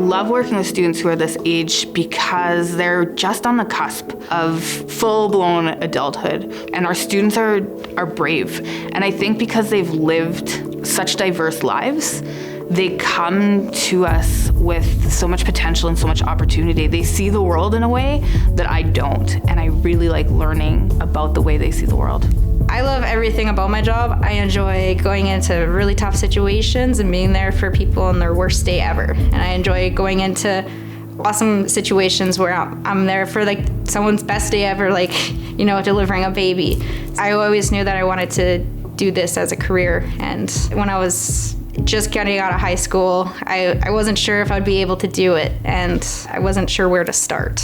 love working with students who are this age because they're just on the cusp of full-blown adulthood. And our students are brave. And I think because they've lived such diverse lives, they come to us with so much potential and so much opportunity. They see the world in a way that I don't. And I really like learning about the way they see the world. I love everything about my job. I enjoy going into really tough situations and being there for people on their worst day ever. And I enjoy going into awesome situations where I'm there for like someone's best day ever, like, you know, delivering a baby. I always knew that I wanted to do this as a career. And when I was just getting out of high school, I wasn't sure if I'd be able to do it, and I wasn't sure where to start.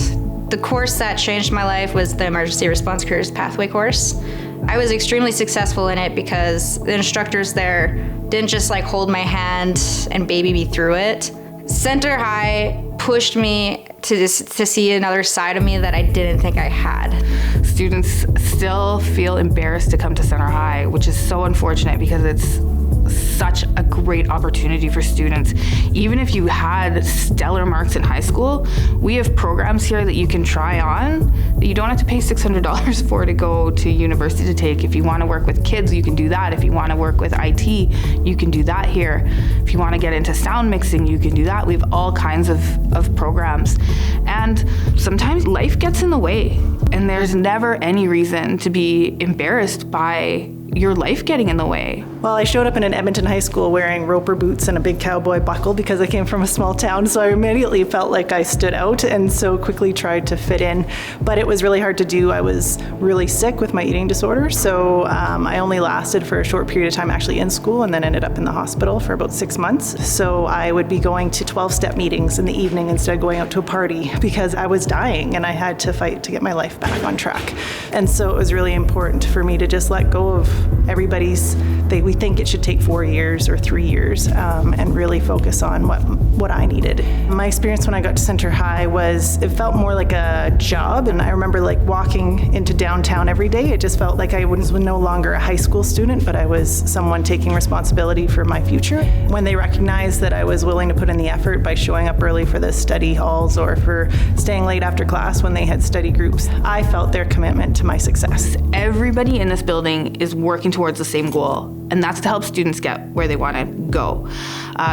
The course that changed my life was the Emergency Response Careers Pathway course. I was extremely successful in it because the instructors there didn't just like hold my hand and baby me through it. Center High pushed me to see another side of me that I didn't think I had. Students still feel embarrassed to come to Center High, which is so unfortunate because it's such a great opportunity for students. Even if you had stellar marks in high school, we have programs here that you can try on that you don't have to pay $600 for to go to university to take. If you want to work with kids, you can do that. If you want to work with IT, you can do that here. If you want to get into sound mixing, you can do that. We have all kinds of programs. And sometimes life gets in the way, and there's never any reason to be embarrassed by your life getting in the way. Well, I showed up in an Edmonton high school wearing roper boots and a big cowboy buckle because I came from a small town, so I immediately felt like I stood out and so quickly tried to fit in. But it was really hard to do. I was really sick with my eating disorder, so I only lasted for a short period of time actually in school and then ended up in the hospital for about 6 months. So I would be going to 12-step meetings in the evening instead of going out to a party because I was dying and I had to fight to get my life back on track. And so it was really important for me to just let go of we think it should take 4 years or 3 years and really focus on what I needed. My experience when I got to Center High was, it felt more like a job, and I remember like walking into downtown every day. It just felt like I was no longer a high school student, but I was someone taking responsibility for my future. When they recognized that I was willing to put in the effort by showing up early for the study halls or for staying late after class when they had study groups, I felt their commitment to my success. Everybody in this building is working towards the same goal, and that's to help students get where they want to go.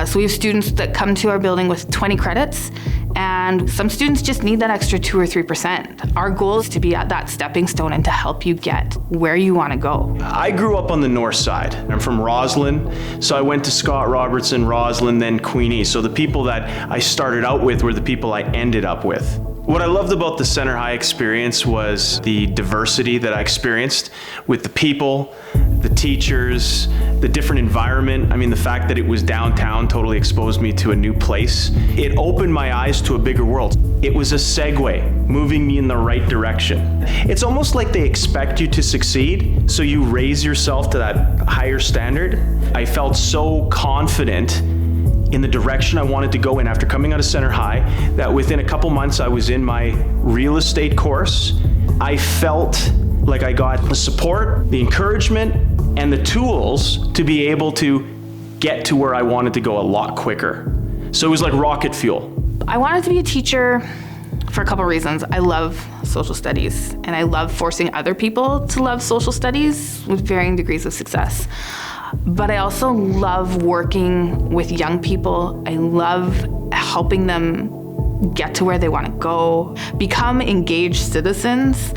So we have students that come to our building with 20 credits, and some students just need that extra 2 or 3%. Our goal is to be at that stepping stone and to help you get where you want to go. I grew up on the north side. I'm from Roslyn, so I went to Scott Robertson, Roslyn, then Queenie. So the people that I started out with were the people I ended up with. What I loved about the Center High experience was the diversity that I experienced with the people, the teachers, the different environment. I mean, the fact that it was downtown totally exposed me to a new place. It opened my eyes to a bigger world. It was a segue, moving me in the right direction. It's almost like they expect you to succeed, so you raise yourself to that higher standard. I felt so confident in the direction I wanted to go in after coming out of Center High, that within a couple months I was in my real estate course. I felt like I got the support, the encouragement, and the tools to be able to get to where I wanted to go a lot quicker. So it was like rocket fuel. I wanted to be a teacher for a couple reasons. I love social studies, and I love forcing other people to love social studies with varying degrees of success. But I also love working with young people. I love helping them get to where they want to go, become engaged citizens.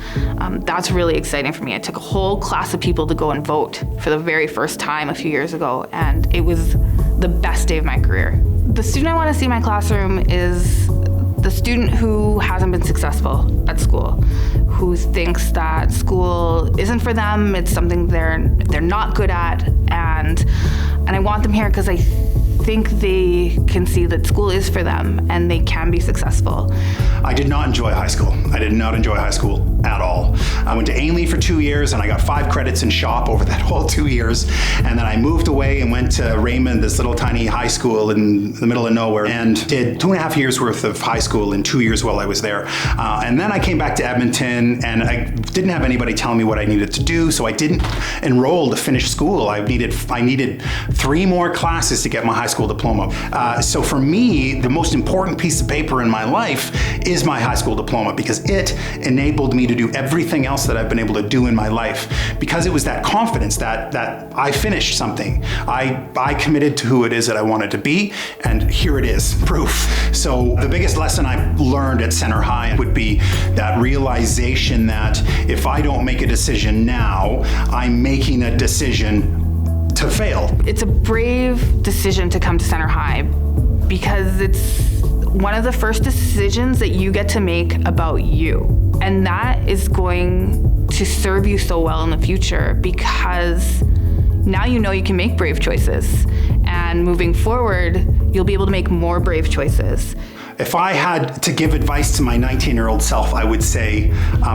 That's really exciting for me. I took a whole class of people to go and vote for the very first time a few years ago, and it was the best day of my career. The student I want to see in my classroom is the student who hasn't been successful at school, who thinks that school isn't for them, it's something they're not good at, and I want them here because I think they can see that school is for them and they can be successful. I did not enjoy high school. I did not enjoy high school at all. I went to Ainley for 2 years and I got 5 credits in shop over that whole 2 years. And then I moved away and went to Raymond, this little tiny high school in the middle of nowhere, and did 2.5 years worth of high school in 2 years while I was there. And then I came back to Edmonton and I didn't have anybody telling me what I needed to do, so I didn't enroll to finish school. I needed 3 more classes to get my high school school diploma. So for me, the most important piece of paper in my life is my high school diploma, because it enabled me to do everything else that I've been able to do in my life, because it was that confidence that I finished something. I committed to who it is that I wanted to be, and here it is, proof. So the biggest lesson I learned at Center High would be that realization that if I don't make a decision now, I'm making a decision to fail. It's a brave decision to come to Center High because it's one of the first decisions that you get to make about you. And that is going to serve you so well in the future, because now you know you can make brave choices. And moving forward, you'll be able to make more brave choices. If I had to give advice to my 19-year-old self, I would say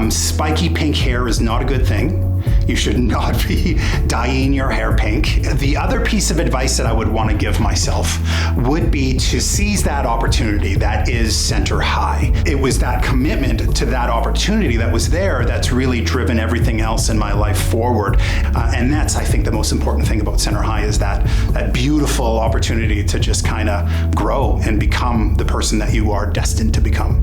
spiky pink hair is not a good thing. You should not be dyeing your hair pink. The other piece of advice that I would want to give myself would be to seize that opportunity that is Center High. It was that commitment to that opportunity that was there that's really driven everything else in my life forward. And that's, I think, the most important thing about Center High is that beautiful opportunity to just kind of grow and become the person that you are destined to become.